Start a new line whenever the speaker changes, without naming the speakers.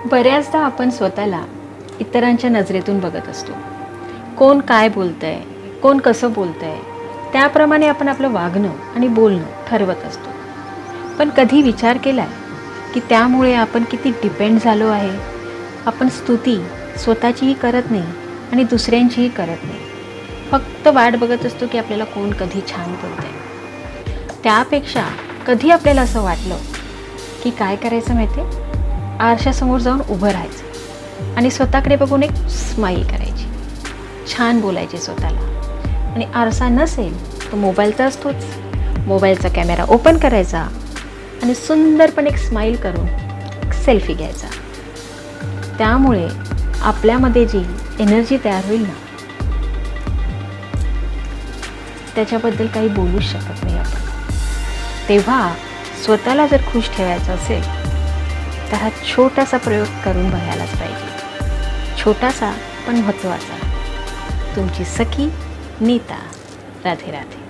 बऱ्याचदा आपण स्वतःला इतरांच्या नजरेतून बघत असतो. कोण काय बोलतंय, कोण कसं बोलतंय, त्याप्रमाणे आपण आपलं वागणं आणि बोलणं ठरवत असतो. पण कधी विचार केलाय की त्यामुळे आपण किती डिपेंड झालो आहे? आपण स्तुती स्वतःचीही करत नाही आणि दुसऱ्यांचीही करत नाही. फक्त वाट बघत असतो की आपल्याला कोण कधी छान बोलतंय. त्यापेक्षा कधी आपल्याला असं वाटलं की काय करायचं माहिती आहे? आरशासमोर जाऊन उभं राहायचं आणि स्वतःकडे बघून एक स्माईल करायची, छान बोलायचे स्वतःला. आणि आरसा नसेल तर मोबाईल तर असतोच, मोबाईलचा कॅमेरा ओपन करायचा आणि सुंदरपणे एक स्माईल करून एक सेल्फी घ्यायचा. त्यामुळे आपल्यामध्ये जी एनर्जी तयार होईल ना, त्याच्याबद्दल काही बोलूच शकत नाही आपण. तेव्हा स्वतःला जर खुश ठेवायचं असेल तर हा छोटासा प्रयोग करून बघायलाच पाहिजे. छोटासा पण महत्त्वाचा. तुमची सखी नीता. राधे राधे.